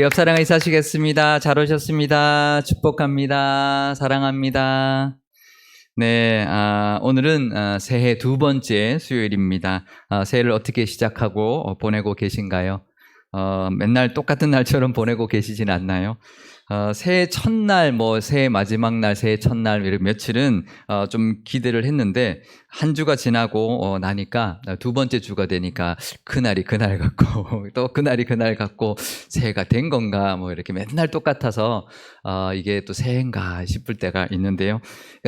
옆사랑을 사시겠습니다. 잘 오셨습니다. 축복합니다. 사랑합니다. 네, 오늘은 새해 두 번째 수요일입니다. 새해를 어떻게 시작하고 보내고 계신가요? 맨날 똑같은 날처럼 보내고 계시진 않나요? 새해 첫날, 새해 마지막 날, 새해 첫날, 이렇게 며칠은 좀 기대를 했는데, 한 주가 지나고 나니까 두 번째 주가 되니까 그날이 그날 같고, 또 그날이 그날 같고, 새해가 된 건가, 이렇게 맨날 똑같아서, 이게 또 새해인가 싶을 때가 있는데요.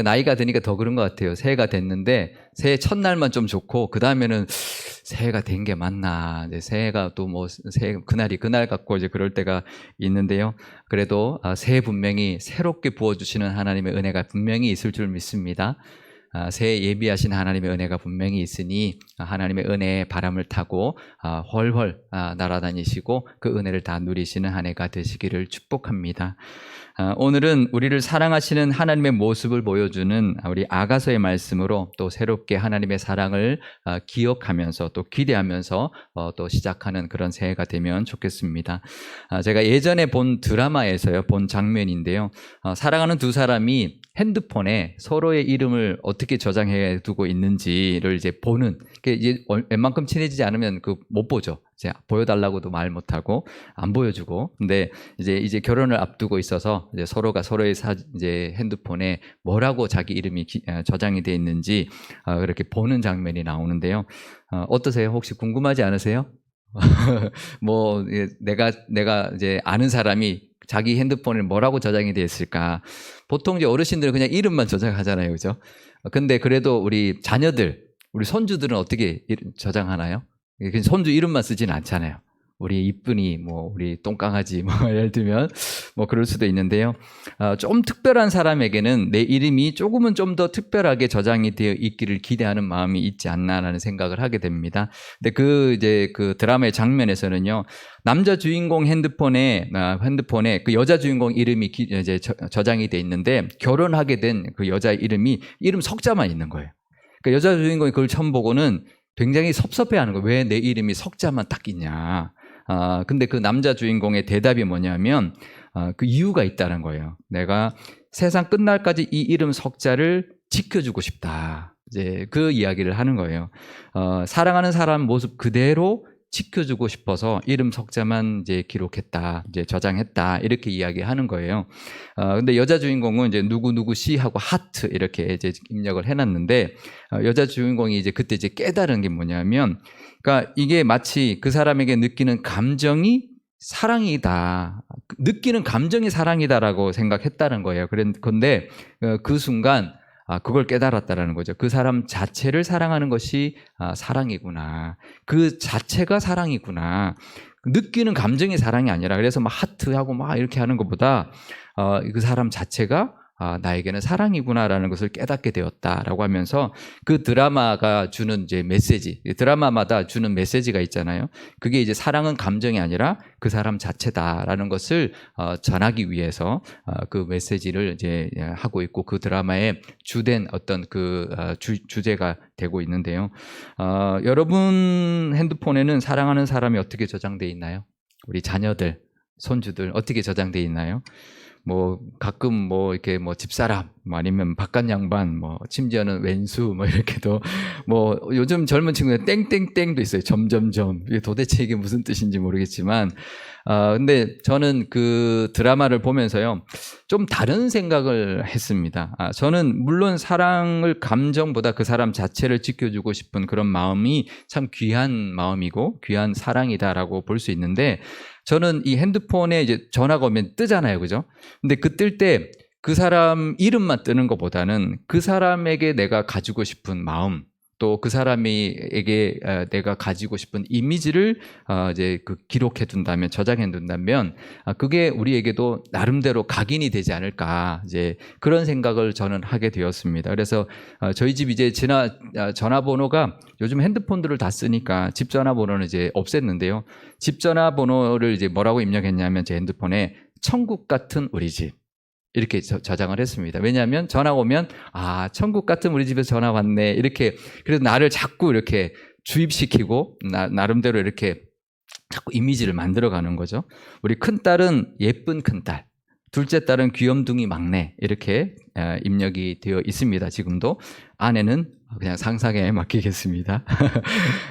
나이가 드니까 더 그런 것 같아요. 새해가 됐는데, 새해 첫날만 좀 좋고, 그 다음에는 새해가 된 게 맞나. 이제 새해가 또 새해, 그날이 그날 같고, 이제 그럴 때가 있는데요. 그래도 새해 분명히 새롭게 부어주시는 하나님의 은혜가 분명히 있을 줄 믿습니다. 새해 예비하신 하나님의 은혜가 분명히 있으니 하나님의 은혜의 바람을 타고 훨훨 날아다니시고 그 은혜를 다 누리시는 한 해가 되시기를 축복합니다. 오늘은 우리를 사랑하시는 하나님의 모습을 보여주는 우리 아가서의 말씀으로 또 새롭게 하나님의 사랑을 기억하면서 또 기대하면서 또 시작하는 그런 새해가 되면 좋겠습니다. 제가 예전에 본 드라마에서요, 본 장면인데요. 사랑하는 두 사람이 핸드폰에 서로의 이름을 어떻게 저장해 두고 있는지를 이제 보는, 이제 웬만큼 친해지지 않으면 못 보죠. 이제 보여달라고도 말 못하고 안 보여주고. 근데 이제 결혼을 앞두고 있어서 이제 서로가 서로의 이제 핸드폰에 뭐라고 자기 이름이 저장이 돼 있는지 그렇게 보는 장면이 나오는데요. 어떠세요? 혹시 궁금하지 않으세요? 내가 이제 아는 사람이 자기 핸드폰에 뭐라고 저장이 되어 있을까? 보통 이제 어르신들은 그냥 이름만 저장하잖아요. 그죠? 근데 그래도 우리 자녀들, 우리 손주들은 어떻게 저장하나요? 손주 이름만 쓰지는 않잖아요. 우리 이쁜이, 우리 똥강아지, 예를 들면, 그럴 수도 있는데요. 좀 특별한 사람에게는 내 이름이 조금은 좀 더 특별하게 저장이 되어 있기를 기대하는 마음이 있지 않나라는 생각을 하게 됩니다. 근데 그 드라마의 장면에서는요, 남자 주인공 핸드폰에 그 여자 주인공 이름이 이제 저장이 돼 있는데, 결혼하게 된 그 여자 이름이 이름 석자만 있는 거예요. 그러니까 여자 주인공이 그걸 처음 보고는 굉장히 섭섭해하는 거예요. 왜 내 이름이 석자만 딱 있냐. 근데 그 남자 주인공의 대답이 뭐냐면 그 이유가 있다는 거예요. 내가 세상 끝날까지 이 이름 석자를 지켜주고 싶다. 이제 그 이야기를 하는 거예요. 사랑하는 사람 모습 그대로 지켜주고 싶어서 이름 석자만 이제 기록했다, 이제 저장했다, 이렇게 이야기하는 거예요. 근데 여자 주인공은 이제 누구 씨 하고 하트 이렇게 이제 입력을 해놨는데, 여자 주인공이 이제 그때 이제 깨달은 게 뭐냐면, 그러니까 이게 마치 그 사람에게 느끼는 감정이 사랑이다. 느끼는 감정이 사랑이다라고 생각했다는 거예요. 그런데 그 순간 그걸 깨달았다라는 거죠. 그 사람 자체를 사랑하는 것이 사랑이구나. 그 자체가 사랑이구나. 느끼는 감정이 사랑이 아니라, 그래서 하트하고 이렇게 하는 것보다 그 사람 자체가 나에게는 사랑이구나라는 것을 깨닫게 되었다라고 하면서, 그 드라마가 주는 이제 메시지, 드라마마다 주는 메시지가 있잖아요. 그게 이제 사랑은 감정이 아니라 그 사람 자체다라는 것을 전하기 위해서 그 메시지를 이제 하고 있고, 그 드라마의 주된 어떤 주제가 되고 있는데요. 여러분 핸드폰에는 사랑하는 사람이 어떻게 저장돼 있나요? 우리 자녀들, 손주들 어떻게 저장돼 있나요? 가끔 이렇게 집사람, 아니면 바깥 양반, 심지어는 왼수, 이렇게도, 요즘 젊은 친구들 땡땡땡도 있어요. 점점점. 이게 도대체 이게 무슨 뜻인지 모르겠지만, 근데 저는 그 드라마를 보면서요, 좀 다른 생각을 했습니다. 저는 물론 사랑을 감정보다 그 사람 자체를 지켜주고 싶은 그런 마음이 참 귀한 마음이고 귀한 사랑이다라고 볼 수 있는데, 저는 이 핸드폰에 이제 전화가 오면 뜨잖아요. 그죠? 근데 그 뜰 때 그 사람 이름만 뜨는 것보다는 그 사람에게 내가 가지고 싶은 마음, 또 그 사람에게 내가 가지고 싶은 이미지를 이제 기록해 둔다면, 저장해 둔다면, 그게 우리에게도 나름대로 각인이 되지 않을까, 이제 그런 생각을 저는 하게 되었습니다. 그래서 저희 집 이제 전화번호가, 요즘 핸드폰들을 다 쓰니까 집 전화번호는 이제 없앴는데요. 집 전화번호를 이제 뭐라고 입력했냐면, 제 핸드폰에 천국 같은 우리 집, 이렇게 저장을 했습니다. 왜냐하면 전화가 오면 천국 같은 우리 집에서 전화 왔네, 이렇게. 그래서 나를 자꾸 이렇게 주입시키고 나름대로 이렇게 자꾸 이미지를 만들어가는 거죠. 우리 큰딸은 예쁜 큰딸, 둘째 딸은 귀염둥이 막내, 이렇게 입력이 되어 있습니다. 지금도. 아내는 그냥 상상에 맡기겠습니다.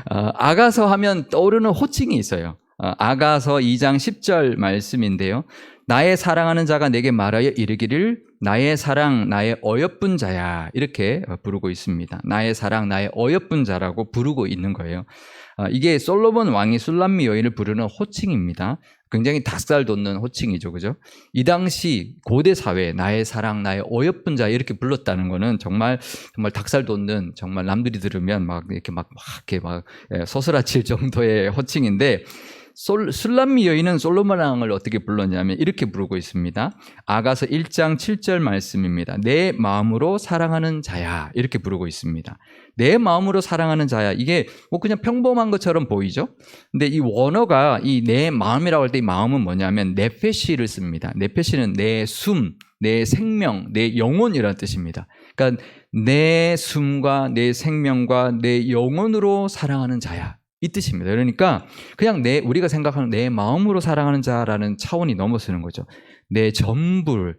아가서 하면 떠오르는 호칭이 있어요. 아가서 2장 10절 말씀인데요. 나의 사랑하는 자가 내게 말하여 이르기를 나의 사랑 나의 어여쁜 자야, 이렇게 부르고 있습니다. 나의 사랑 나의 어여쁜 자라고 부르고 있는 거예요. 이게 솔로몬 왕이 술람미 여인을 부르는 호칭입니다. 굉장히 닭살 돋는 호칭이죠, 그죠? 이 당시 고대 사회에 나의 사랑 나의 어여쁜 자 이렇게 불렀다는 거는 정말 닭살 돋는, 정말 남들이 들으면 막 이렇게 막 소스라칠 정도의 호칭인데, 술람미 여인은 솔로몬 왕을 어떻게 불렀냐면 이렇게 부르고 있습니다. 아가서 1장 7절 말씀입니다. 내 마음으로 사랑하는 자야, 이렇게 부르고 있습니다. 내 마음으로 사랑하는 자야, 이게 뭐 그냥 평범한 것처럼 보이죠. 근데 이 원어가 이 내 마음이라고 할 때 이 마음은 뭐냐면 네페시를 씁니다. 네페시는 내 숨, 내 생명, 내 영혼이라는 뜻입니다. 그러니까 내 숨과 내 생명과 내 영혼으로 사랑하는 자야, 이 뜻입니다. 그러니까 그냥 우리가 생각하는 내 마음으로 사랑하는 자라는 차원이 넘어서는 거죠. 내 전부를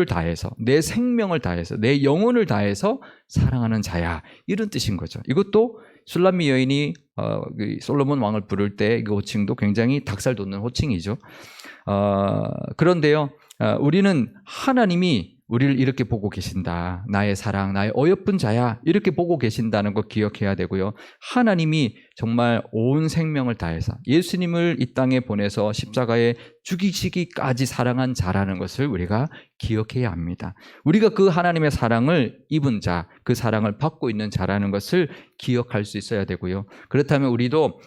다해서, 내 생명을 다해서, 내 영혼을 다해서 사랑하는 자야, 이런 뜻인 거죠. 이것도 술람미 여인이 솔로몬 왕을 부를 때 그 호칭도 굉장히 닭살 돋는 호칭이죠. 그런데요, 우리는 하나님이 우리를 이렇게 보고 계신다. 나의 사랑, 나의 어여쁜 자야, 이렇게 보고 계신다는 거 기억해야 되고요. 하나님이 정말 온 생명을 다해서 예수님을 이 땅에 보내서 십자가에 죽이시기까지 사랑한 자라는 것을 우리가 기억해야 합니다. 우리가 그 하나님의 사랑을 입은 자, 그 사랑을 받고 있는 자라는 것을 기억할 수 있어야 되고요. 그렇다면 우리도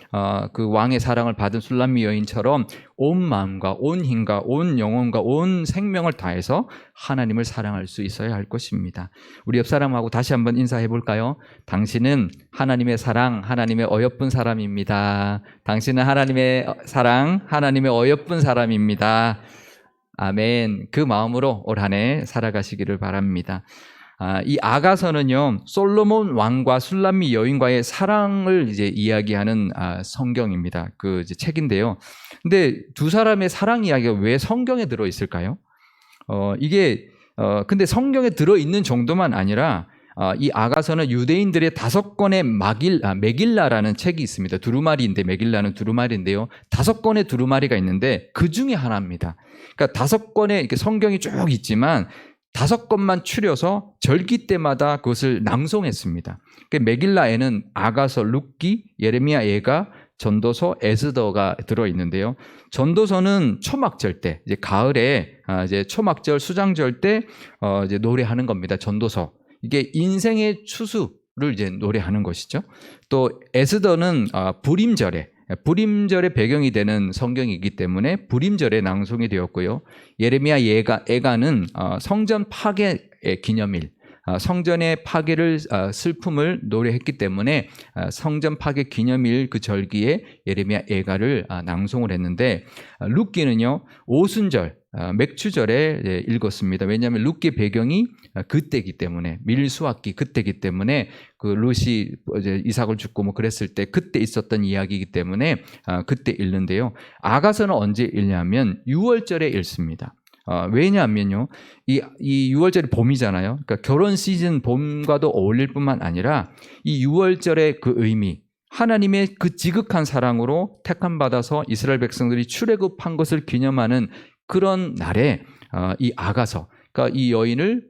그 왕의 사랑을 받은 술람미 여인처럼 온 마음과 온 힘과 온 영혼과 온 생명을 다해서 하나님을 사랑할 수 있어야 할 것입니다. 우리 옆 사람하고 다시 한번 인사해 볼까요? 당신은 하나님의 사랑, 하나님의 어여쁜 사람입니다. 당신은 하나님의 사랑, 하나님의 어여쁜 사람입니다. 아멘. 그 마음으로 올 한 해 살아가시기를 바랍니다. 이 아가서는요, 솔로몬 왕과 술람미 여인과의 사랑을 이제 이야기하는 성경입니다. 그 이제 책인데요. 근데 두 사람의 사랑 이야기가 왜 성경에 들어 있을까요? 근데 성경에 들어 있는 정도만 아니라 이 아가서는 유대인들의 5권의 메길라라는 책이 있습니다. 두루마리인데, 메길라는 두루마리인데요. 5권의 두루마리가 있는데 그 중에 하나입니다. 그러니까 5권의 이렇게 성경이 쭉 있지만 5권만 추려서 절기 때마다 그것을 낭송했습니다. 그러니까 메길라에는 아가서, 룻기, 예레미야, 예가, 전도서, 에스더가 들어있는데요. 전도서는 초막절 때, 이제 가을에 이제 초막절, 수장절 때 이제 노래하는 겁니다. 전도서. 이게 인생의 추수를 이제 노래하는 것이죠. 또 에스더는 부림절의 배경이 되는 성경이기 때문에 부림절에 낭송이 되었고요. 예레미야, 예가는 성전 파괴의 기념일, 성전의 파괴를 슬픔을 노래했기 때문에 성전 파괴 기념일 그 절기에 예레미야, 예가를 낭송을 했는데, 룻기는요 오순절, 맥추절에 읽었습니다. 왜냐하면 룻기 배경이 그때이기 때문에, 밀수확기 그때이기 때문에, 그 룻이 이삭을 죽고 뭐 그랬을 때 그때 있었던 이야기이기 때문에 그때 읽는데요. 아가서는 언제 읽냐면 6월절에 읽습니다. 왜냐하면요, 이 6월절이 봄이잖아요. 그러니까 결혼 시즌 봄과도 어울릴 뿐만 아니라 이 6월절의 그 의미, 하나님의 그 지극한 사랑으로 택함받아서 이스라엘 백성들이 출애굽한 것을 기념하는 그런 날에 이 아가서, 그러니까 이 여인을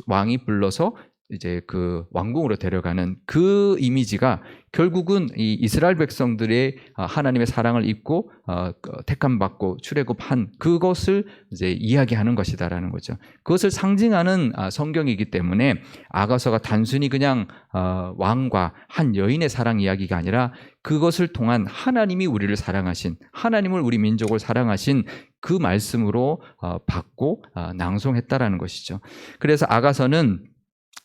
왕이 불러서 이제 그 왕궁으로 데려가는 그 이미지가 결국은 이 이스라엘 백성들의 하나님의 사랑을 입고 택함 받고 출애굽한 그것을 이제 이야기하는 것이다라는 거죠. 그것을 상징하는 성경이기 때문에 아가서가 단순히 그냥 왕과 한 여인의 사랑 이야기가 아니라 그것을 통한 하나님이 우리를 사랑하신, 하나님을 우리 민족을 사랑하신 그 말씀으로 받고 낭송했다라는 것이죠. 그래서 아가서는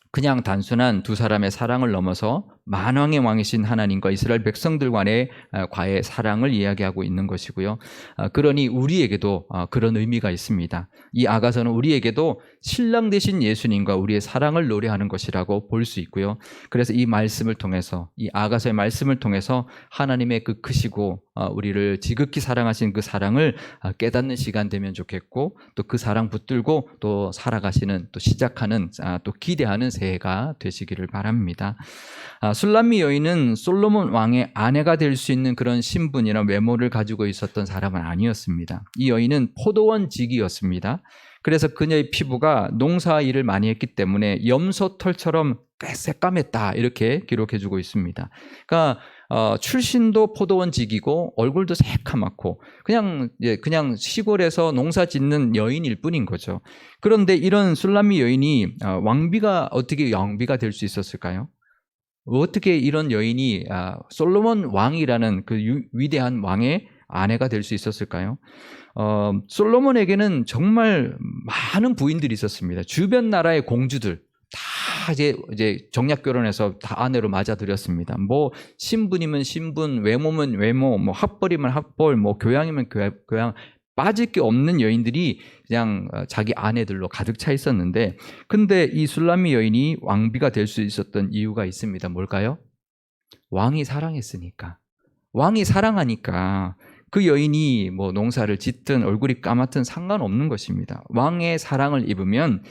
그냥 단순한 두 사람의 사랑을 넘어서 만왕의 왕이신 하나님과 이스라엘 백성들 간의 과의 사랑을 이야기하고 있는 것이고요. 그러니 우리에게도 그런 의미가 있습니다. 이 아가서는 우리에게도 신랑 되신 예수님과 우리의 사랑을 노래하는 것이라고 볼 수 있고요. 그래서 이 말씀을 통해서, 이 아가서의 말씀을 통해서 하나님의 그 크시고 우리를 지극히 사랑하신 그 사랑을 깨닫는 시간 되면 좋겠고, 또 그 사랑 붙들고 또 살아가시는, 또 시작하는, 또 기대하는 새해가 되시기를 바랍니다. 술람미 여인은 솔로몬 왕의 아내가 될 수 있는 그런 신분이나 외모를 가지고 있었던 사람은 아니었습니다. 이 여인은 포도원직이었습니다. 그래서 그녀의 피부가 농사 일을 많이 했기 때문에 염소털처럼 꽤 새까맸다, 이렇게 기록해주고 있습니다. 그러니까 출신도 포도원직이고 얼굴도 새카맣고 그냥 시골에서 농사 짓는 여인일 뿐인 거죠. 그런데 이런 술람미 여인이 어떻게 왕비가 될 수 있었을까요? 어떻게 이런 여인이 솔로몬 왕이라는 그 위대한 왕의 아내가 될 수 있었을까요? 솔로몬에게는 정말 많은 부인들이 있었습니다. 주변 나라의 공주들 다 이제 정략 결혼해서 다 아내로 맞아들였습니다. 뭐 신분이면 신분, 외모면 외모, 뭐 학벌이면 학벌, 뭐 교양이면 교양, 빠질 게 없는 여인들이 그냥 자기 아내들로 가득 차 있었는데, 근데 이 술람미 여인이 왕비가 될 수 있었던 이유가 있습니다. 뭘까요? 왕이 사랑했으니까. 왕이 사랑하니까 그 여인이 뭐 농사를 짓든 얼굴이 까맣든 상관없는 것입니다. 왕의 사랑을 입으면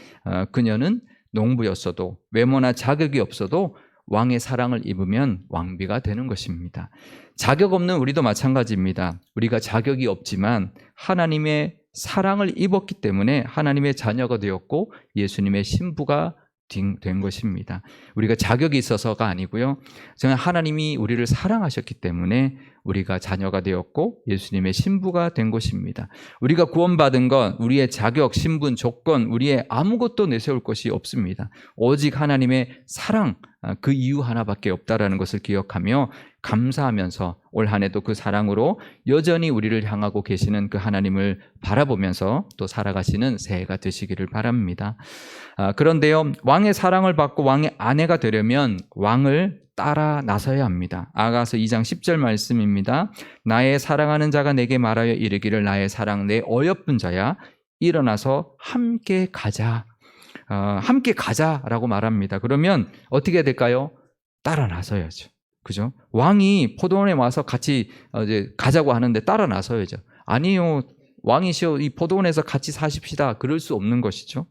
그녀는 농부였어도, 외모나 자격이 없어도 왕의 사랑을 입으면 왕비가 되는 것입니다. 자격 없는 우리도 마찬가지입니다. 우리가 자격이 없지만 하나님의 사랑을 입었기 때문에 하나님의 자녀가 되었고 예수님의 신부가 된 것입니다. 우리가 자격이 있어서가 아니고요. 정말 하나님이 우리를 사랑하셨기 때문에 우리가 자녀가 되었고 예수님의 신부가 된 것입니다. 우리가 구원받은 건 우리의 자격, 신분, 조건, 우리의 아무것도 내세울 것이 없습니다. 오직 하나님의 사랑, 그 이유 하나밖에 없다라는 것을 기억하며 감사하면서 올 한 해도 그 사랑으로 여전히 우리를 향하고 계시는 그 하나님을 바라보면서 또 살아가시는 새해가 되시기를 바랍니다. 그런데요, 왕의 사랑을 받고 왕의 아내가 되려면 왕을 따라 나서야 합니다. 아가서 2장 10절 말씀입니다. 나의 사랑하는 자가 내게 말하여 이르기를 나의 사랑 내 어여쁜 자야 일어나서 함께 가자. 함께 가자라고 말합니다. 그러면 어떻게 해야 될까요? 따라 나서야죠. 그죠? 왕이 포도원에 와서 같이 이제 가자고 하는데 따라 나서야죠. 아니요, 왕이시여 이 포도원에서 같이 사십시다. 그럴 수 없는 것이죠.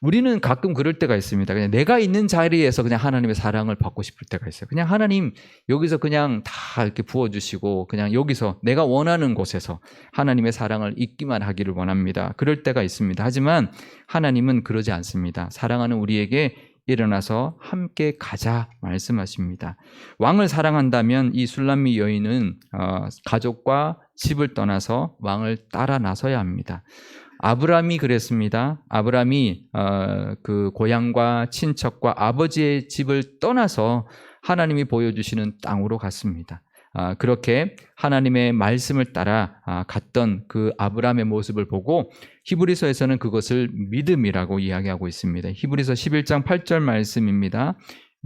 우리는 가끔 그럴 때가 있습니다. 그냥 내가 있는 자리에서 그냥 하나님의 사랑을 받고 싶을 때가 있어요. 그냥 하나님 여기서 그냥 다 이렇게 부어주시고 그냥 여기서 내가 원하는 곳에서 하나님의 사랑을 잊기만 하기를 원합니다. 그럴 때가 있습니다. 하지만 하나님은 그러지 않습니다. 사랑하는 우리에게 일어나서 함께 가자 말씀하십니다. 왕을 사랑한다면 이 술람미 여인은 가족과 집을 떠나서 왕을 따라 나서야 합니다. 아브라함이 그랬습니다. 아브라함이 그 고향과 친척과 아버지의 집을 떠나서 하나님이 보여주시는 땅으로 갔습니다. 그렇게 하나님의 말씀을 따라 갔던 그 아브라함의 모습을 보고 히브리서에서는 그것을 믿음이라고 이야기하고 있습니다. 히브리서 11장 8절 말씀입니다.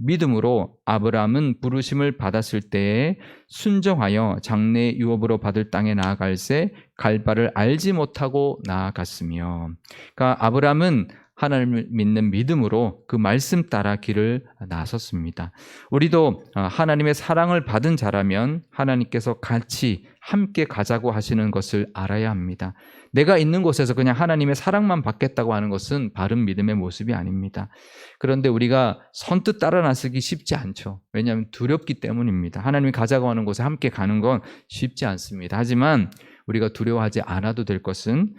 믿음으로 아브라함은 부르심을 받았을 때에 순종하여 장래 유업으로 받을 땅에 나아갈새 갈 바를 알지 못하고 나아갔으며, 그러니까 아브라함은 하나님을 믿는 믿음으로 그 말씀 따라 길을 나섰습니다. 우리도 하나님의 사랑을 받은 자라면 하나님께서 같이 함께 가자고 하시는 것을 알아야 합니다. 내가 있는 곳에서 그냥 하나님의 사랑만 받겠다고 하는 것은 바른 믿음의 모습이 아닙니다. 그런데 우리가 선뜻 따라 나서기 쉽지 않죠. 왜냐하면 두렵기 때문입니다. 하나님이 가자고 하는 곳에 함께 가는 건 쉽지 않습니다. 하지만 우리가 두려워하지 않아도 될 것은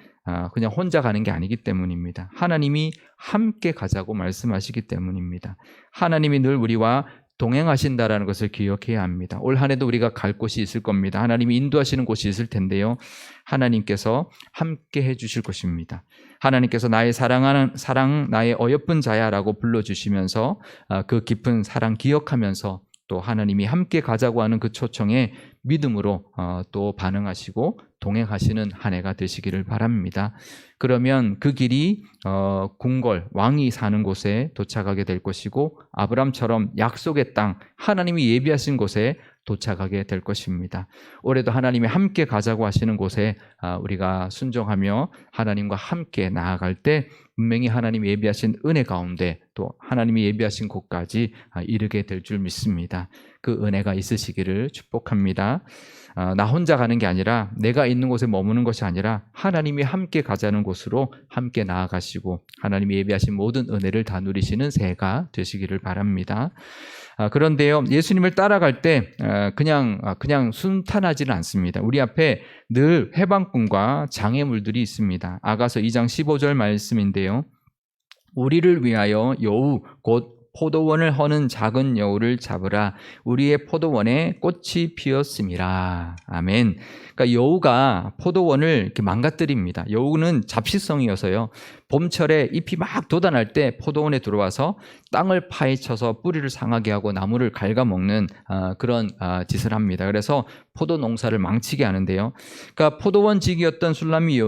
그냥 혼자 가는 게 아니기 때문입니다. 하나님이 함께 가자고 말씀하시기 때문입니다. 하나님이 늘 우리와 동행하신다라는 것을 기억해야 합니다. 올 한 해도 우리가 갈 곳이 있을 겁니다. 하나님이 인도하시는 곳이 있을 텐데요. 하나님께서 함께 해주실 것입니다. 하나님께서 나의 사랑하는 사랑, 나의 어여쁜 자야라고 불러주시면서 그 깊은 사랑 기억하면서 또 하나님이 함께 가자고 하는 그 초청에 믿음으로 또 반응하시고 동행하시는 한 해가 되시기를 바랍니다. 그러면 그 길이 궁궐, 왕이 사는 곳에 도착하게 될 것이고 아브람처럼 약속의 땅, 하나님이 예비하신 곳에 도착하게 될 것입니다. 올해도 하나님이 함께 가자고 하시는 곳에 우리가 순종하며 하나님과 함께 나아갈 때 분명히 하나님이 예비하신 은혜 가운데 또 하나님이 예비하신 곳까지 이르게 될 줄 믿습니다. 그 은혜가 있으시기를 축복합니다. 나 혼자 가는 게 아니라 내가 있는 곳에 머무는 것이 아니라 하나님이 함께 가자는 곳으로 함께 나아가시고 하나님이 예비하신 모든 은혜를 다 누리시는 새해가 되시기를 바랍니다. 그런데요, 예수님을 따라갈 때 그냥 순탄하지는 않습니다. 우리 앞에 늘 해방꾼과 장애물들이 있습니다. 아가서 2장 15절 말씀인데요. 우리를 위하여 여우 곧 포도원을 허는 작은 여우를 잡으라. 우리의 포도원에 꽃이 피었음이라. 아멘. 그러니까 여우가 포도원을 이렇게 망가뜨립니다. 여우는 잡식성이어서요. 봄철에 잎이 막 돋아날 때 포도원에 들어와서 땅을 파헤쳐서 뿌리를 상하게 하고 나무를 갉아먹는 그런 짓을 합니다. 그래서 포도 농사를 망치게 하는데요. 그러니까 포도원 지기였던 술람미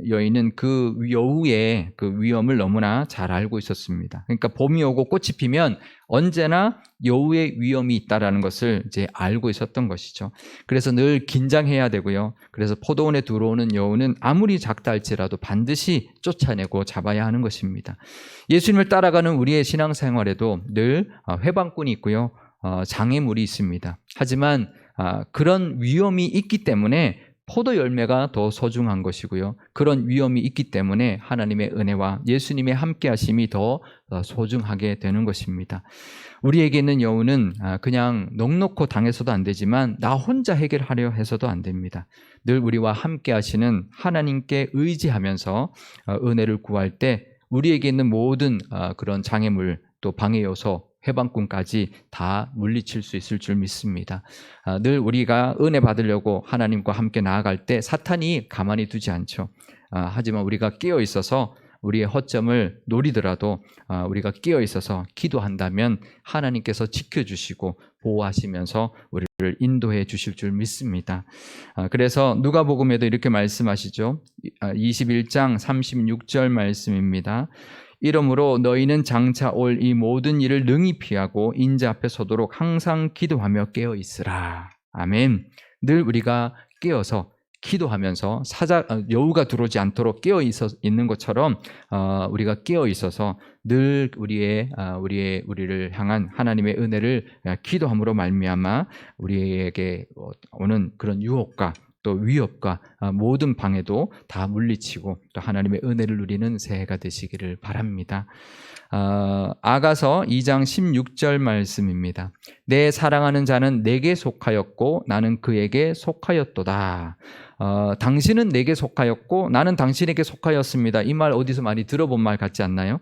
여인은 그 여우의 그 위험을 너무나 잘 알고 있었습니다. 그러니까 봄이 오고 꽃이 피면 언제나 여우의 위험이 있다라는 것을 이제 알고 있었던 것이죠. 그래서 늘 긴장해야 되고요. 그래서 포도원에 들어오는 여우는 아무리 작다 할지라도 반드시 쫓아내고 잡아야 하는 것입니다. 예수님을 따라가는 우리의 신앙생활에도 늘 회방꾼이 있고요. 장애물이 있습니다. 하지만 그런 위험이 있기 때문에 포도 열매가 더 소중한 것이고요. 그런 위험이 있기 때문에 하나님의 은혜와 예수님의 함께 하심이 더 소중하게 되는 것입니다. 우리에게 있는 여우는 그냥 넉넉히 당해서도 안 되지만 나 혼자 해결하려 해서도 안 됩니다. 늘 우리와 함께 하시는 하나님께 의지하면서 은혜를 구할 때 우리에게 있는 모든 그런 장애물 또 방해 요소 해방꾼까지 다 물리칠 수 있을 줄 믿습니다. 늘 우리가 은혜 받으려고 하나님과 함께 나아갈 때 사탄이 가만히 두지 않죠. 하지만 우리가 깨어 있어서 우리의 허점을 노리더라도 우리가 깨어 있어서 기도한다면 하나님께서 지켜주시고 보호하시면서 우리를 인도해 주실 줄 믿습니다. 그래서 누가복음에도 이렇게 말씀하시죠. 21장 36절 말씀입니다. 이러므로 너희는 장차 올 이 모든 일을 능히 피하고 인자 앞에 서도록 항상 기도하며 깨어 있으라. 아멘. 늘 우리가 깨어서 기도하면서 여우가 들어오지 않도록 깨어 있는 것처럼 우리가 깨어 있어서 늘 우리를 향한 하나님의 은혜를 기도함으로 말미암아 우리에게 오는 그런 유혹과 또 위협과 모든 방해도 다 물리치고 또 하나님의 은혜를 누리는 새해가 되시기를 바랍니다. 아가서 2장 16절 말씀입니다. 내 사랑하는 자는 내게 속하였고 나는 그에게 속하였도다. 당신은 내게 속하였고 나는 당신에게 속하였습니다. 이 말 어디서 많이 들어본 말 같지 않나요?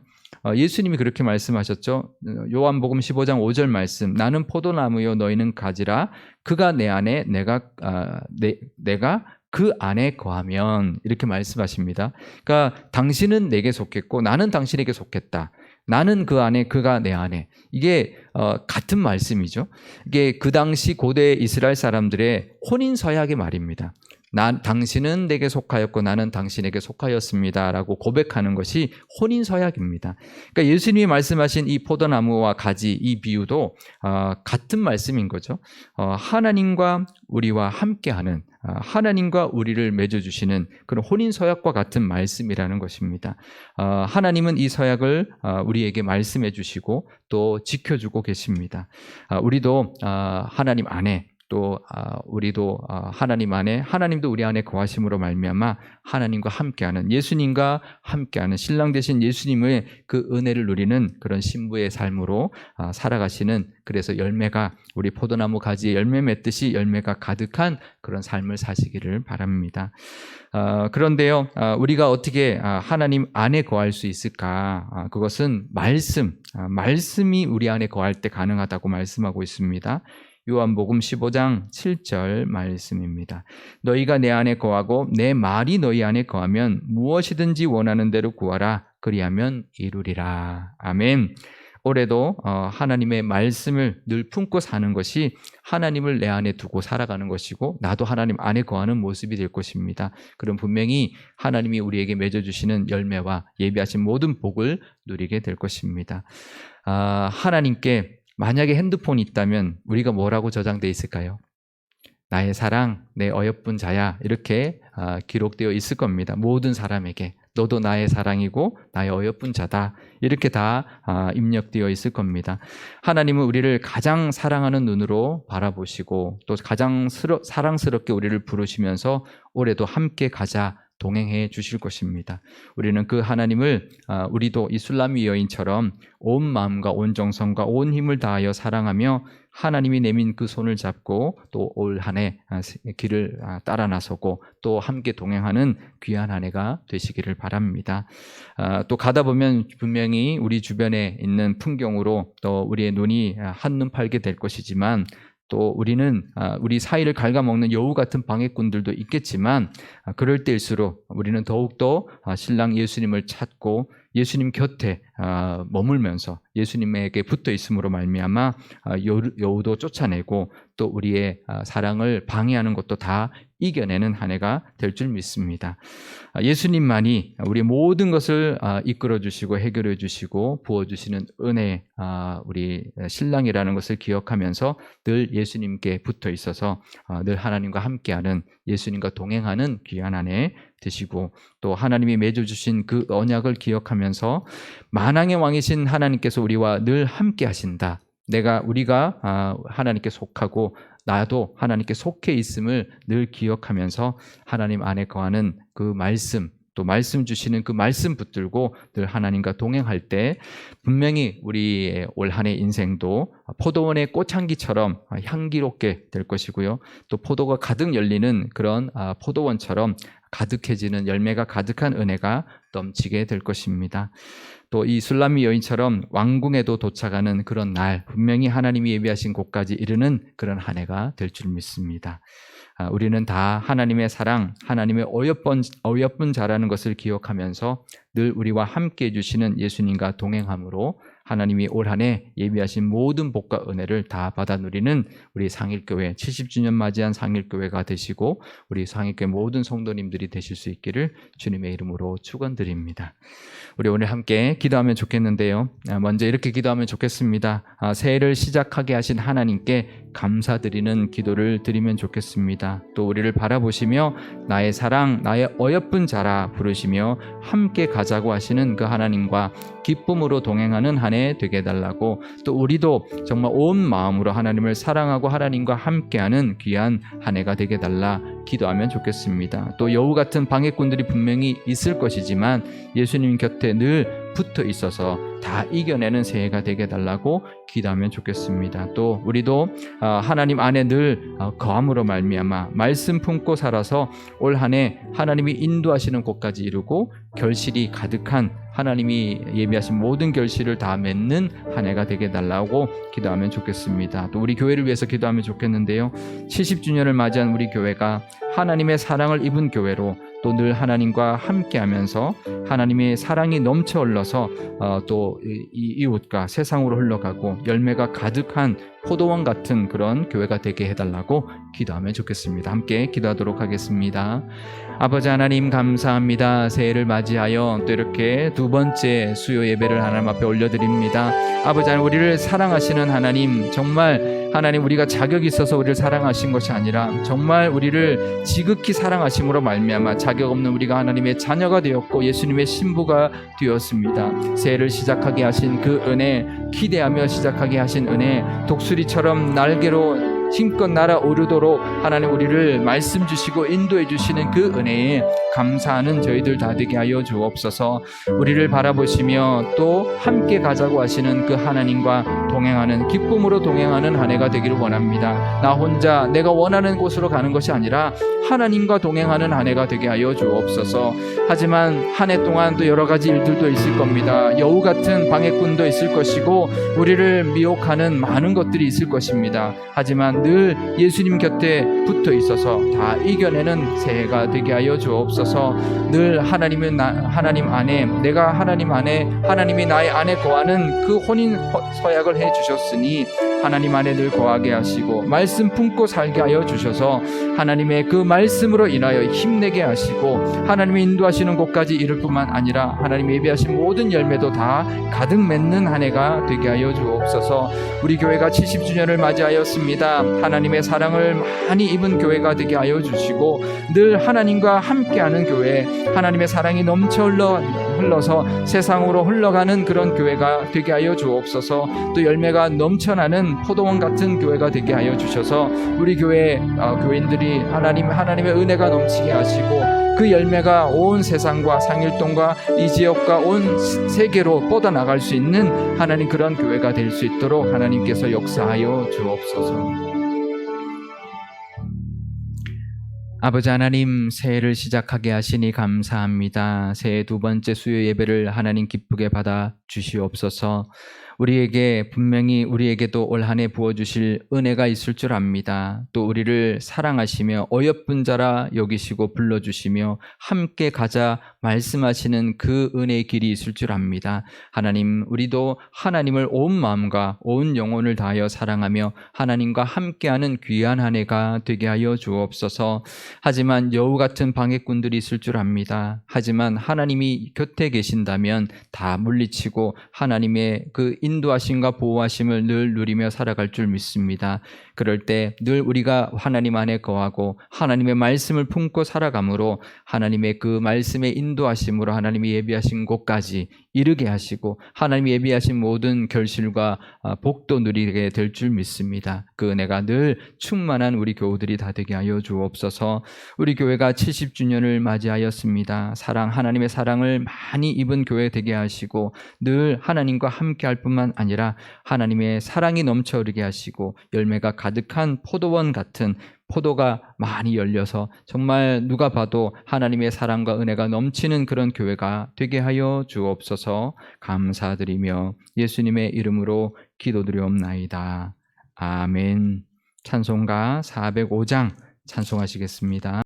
예수님이 그렇게 말씀하셨죠. 요한복음 15장 5절 말씀. 나는 포도나무요 너희는 가지라. 그가 내 안에 내가 그 안에 거하면 이렇게 말씀하십니다. 그러니까 당신은 내게 속했고 나는 당신에게 속했다. 나는 그 안에 그가 내 안에. 이게 같은 말씀이죠. 이게 그 당시 고대 이스라엘 사람들의 혼인서약의 말입니다. 당신은 내게 속하였고 나는 당신에게 속하였습니다 라고 고백하는 것이 혼인서약입니다. 그러니까 예수님이 말씀하신 이 포도나무와 가지 이 비유도 같은 말씀인 거죠. 하나님과 우리와 함께하는 하나님과 우리를 맺어주시는 그런 혼인서약과 같은 말씀이라는 것입니다. 하나님은 이 서약을 우리에게 말씀해 주시고 또 지켜주고 계십니다. 우리도 하나님 안에 또 우리도 하나님 안에 하나님도 우리 안에 거하심으로 말미암아 하나님과 함께하는 예수님과 함께하는 신랑 되신 예수님의 그 은혜를 누리는 그런 신부의 삶으로 살아가시는 그래서 열매가 우리 포도나무 가지에 열매 맺듯이 열매가 가득한 그런 삶을 사시기를 바랍니다. 그런데요 우리가 어떻게 하나님 안에 거할 수 있을까? 그것은 말씀이 우리 안에 거할 때 가능하다고 말씀하고 있습니다. 요한복음 15장 7절 말씀입니다. 너희가 내 안에 거하고 내 말이 너희 안에 거하면 무엇이든지 원하는 대로 구하라. 그리하면 이루리라. 아멘. 올해도 하나님의 말씀을 늘 품고 사는 것이 하나님을 내 안에 두고 살아가는 것이고 나도 하나님 안에 거하는 모습이 될 것입니다. 그럼 분명히 하나님이 우리에게 맺어주시는 열매와 예비하신 모든 복을 누리게 될 것입니다. 하나님께 만약에 핸드폰이 있다면 우리가 뭐라고 저장되어 있을까요? 나의 사랑, 내 어여쁜 자야, 이렇게 기록되어 있을 겁니다. 모든 사람에게 너도 나의 사랑이고 나의 어여쁜 자다, 이렇게 다 입력되어 있을 겁니다. 하나님은 우리를 가장 사랑하는 눈으로 바라보시고 또 가장 사랑스럽게 우리를 부르시면서 올해도 함께 가자, 동행해 주실 것입니다. 우리는 그 하나님을 우리도 이 술람미 여인처럼 온 마음과 온 정성과 온 힘을 다하여 사랑하며 하나님이 내민 그 손을 잡고 또 올 한 해 길을 따라 나서고 또 함께 동행하는 귀한 한 해가 되시기를 바랍니다. 또 가다 보면 분명히 우리 주변에 있는 풍경으로 또 우리의 눈이 한눈 팔게 될 것이지만 또 우리는 우리 사이를 갉아먹는 여우 같은 방해꾼들도 있겠지만 그럴 때일수록 우리는 더욱더 신랑 예수님을 찾고 예수님 곁에 머물면서 예수님에게 붙어 있음으로 말미암아 여우도 쫓아내고 또 우리의 사랑을 방해하는 것도 다 이겨내는 한 해가 될 줄 믿습니다. 예수님만이 우리 모든 것을 이끌어 주시고 해결해 주시고 부어 주시는 은혜, 우리 신랑이라는 것을 기억하면서 늘 예수님께 붙어 있어서 늘 하나님과 함께하는, 예수님과 동행하는 귀한 한 해 되시고 또 하나님이 맺어주신 그 언약을 기억하면서 만왕의 왕이신 하나님께서 우리와 늘 함께 하신다, 우리가 하나님께 속하고 나도 하나님께 속해 있음을 늘 기억하면서 하나님 안에 거하는 그 말씀, 또 말씀 주시는 그 말씀 붙들고 늘 하나님과 동행할 때 분명히 우리의 올 한 해 인생도 포도원의 꽃향기처럼 향기롭게 될 것이고요, 또 포도가 가득 열리는 그런 포도원처럼 가득해지는 열매가 가득한 은혜가 넘치게 될 것입니다. 또 이 술람미 여인처럼 왕궁에도 도착하는 그런 날, 분명히 하나님이 예비하신 곳까지 이르는 그런 한 해가 될 줄 믿습니다. 우리는 다 하나님의 사랑, 하나님의 어여쁜 자라는 것을 기억하면서 늘 우리와 함께 해주시는 예수님과 동행함으로 하나님이 올 한 해 예비하신 모든 복과 은혜를 다 받아 누리는 우리 상일교회 70주년 맞이한 상일교회가 되시고 우리 상일교회 모든 성도님들이 되실 수 있기를 주님의 이름으로 축원드립니다. 우리 오늘 함께 기도하면 좋겠는데요, 먼저 이렇게 기도하면 좋겠습니다. 새해를 시작하게 하신 하나님께 감사드리는 기도를 드리면 좋겠습니다. 또 우리를 바라보시며 나의 사랑, 나의 어여쁜 자라 부르시며 함께 가자고 하시는 그 하나님과 기쁨으로 동행하는 한 해 되게 해달라고, 또 우리도 정말 온 마음으로 하나님을 사랑하고 하나님과 함께하는 귀한 한 해가 되게 해달라 기도하면 좋겠습니다. 또 여우 같은 방해꾼들이 분명히 있을 것이지만 예수님 곁에 늘 붙어 있어서 다 이겨내는 새해가 되게 해달라고 기도하면 좋겠습니다. 또 우리도 하나님 안에 늘 거함으로 말미암아 말씀 품고 살아서 올 한 해 하나님이 인도하시는 곳까지 이루고 결실이 가득한, 하나님이 예비하신 모든 결실을 다 맺는 한 해가 되게 해달라고 기도하면 좋겠습니다. 또 우리 교회를 위해서 기도하면 좋겠는데요, 70주년을 맞이한 우리 교회가 하나님의 사랑을 입은 교회로 또 늘 하나님과 함께하면서 하나님의 사랑이 넘쳐 흘러서 또 이웃과 세상으로 흘러가고 열매가 가득한 포도원 같은 그런 교회가 되게 해달라고 기도하면 좋겠습니다. 함께 기도하도록 하겠습니다. 아버지 하나님 감사합니다. 새해를 맞이하여 또 이렇게 두 번째 수요 예배를 하나님 앞에 올려드립니다. 아버지 하나님, 우리를 사랑하시는 하나님, 정말 하나님 우리가 자격이 있어서 우리를 사랑하신 것이 아니라 정말 우리를 지극히 사랑하심으로 말미암아 자격 없는 우리가 하나님의 자녀가 되었고 예수님의 신부가 되었습니다. 새해를 시작하게 하신 그 은혜, 기대하며 시작하게 하신 은혜, 독수리처럼 날개로 힘껏 날아오르도록 하나님 우리를 말씀 주시고 인도해 주시는 그 은혜에 감사하는 저희들 다 되게 하여 주옵소서. 우리를 바라보시며 또 함께 가자고 하시는 그 하나님과 동행하는, 기쁨으로 동행하는 한 해가 되기를 원합니다. 나 혼자 내가 원하는 곳으로 가는 것이 아니라 하나님과 동행하는 한 해가 되게 하여 주옵소서. 하지만 한 해 동안 또 여러 가지 일들도 있을 겁니다. 여우 같은 방해꾼도 있을 것이고 우리를 미혹하는 많은 것들이 있을 것입니다. 하지만 늘 예수님 곁에 붙어 있어서 다 이겨내는 새해가 되게 하여 주옵소서. 늘 하나님 안에, 내가 하나님 안에, 하나님이 나의 안에 거하는 그 혼인 서약을 해 주셨으니 하나님 안에 늘 거하게 하시고 말씀 품고 살게 하여 주셔서 하나님의 그 말씀으로 인하여 힘내게 하시고 하나님의 인도하시는 곳까지 이를 뿐만 아니라 하나님이 예비하신 모든 열매도 다 가득 맺는 한 해가 되게 하여 주옵소서. 우리 교회가 70주년을 맞이하였습니다. 하나님의 사랑을 많이 입은 교회가 되게 하여 주시고 늘 하나님과 함께하는 교회, 하나님의 사랑이 넘쳐 흘러서 세상으로 흘러가는 그런 교회가 되게 하여 주옵소서. 또 열매가 넘쳐나는 포도원 같은 교회가 되게 하여 주셔서 우리 교회 교인들이 하나님의 은혜가 넘치게 하시고 그 열매가 온 세상과 상일동과 이 지역과 온 세계로 뻗어나갈 수 있는 하나님 그런 교회가 될 수 있도록 하나님께서 역사하여 주옵소서. 아버지 하나님, 새해를 시작하게 하시니 감사합니다. 새해 두 번째 수요 예배를 하나님 기쁘게 받아 주시옵소서. 분명히 우리에게도 올 한 해 부어주실 은혜가 있을 줄 압니다. 또 우리를 사랑하시며 어여쁜 자라 여기시고 불러주시며 함께 가자 말씀하시는 그 은혜의 길이 있을 줄 압니다. 하나님, 우리도 하나님을 온 마음과 온 영혼을 다하여 사랑하며 하나님과 함께하는 귀한 한 해가 되게 하여 주옵소서. 하지만 여우 같은 방해꾼들이 있을 줄 압니다. 하지만 하나님이 곁에 계신다면 다 물리치고 하나님의 그 인도하심과 보호하심을 늘 누리며 살아갈 줄 믿습니다. 그럴 때 늘 우리가 하나님 안에 거하고 하나님의 말씀을 품고 살아감으로 하나님의 그 말씀의 인도하심으로 하나님이 예비하신 곳까지 이르게 하시고 하나님이 예비하신 모든 결실과 복도 누리게 될 줄 믿습니다. 그 은혜가 늘 충만한 우리 교우들이 다 되게 하여 주옵소서. 우리 교회가 70주년을 맞이하였습니다. 하나님의 사랑을 많이 입은 교회 되게 하시고 늘 하나님과 함께 할 뿐만 아니라 하나님의 사랑이 넘쳐 흐르게 하시고 열매가 가득한 포도원 같은 포도가 많이 열려서 정말 누가 봐도 하나님의 사랑과 은혜가 넘치는 그런 교회가 되게 하여 주옵소서. 감사드리며 예수님의 이름으로 기도드리옵나이다. 아멘. 찬송가 405장 찬송하시겠습니다.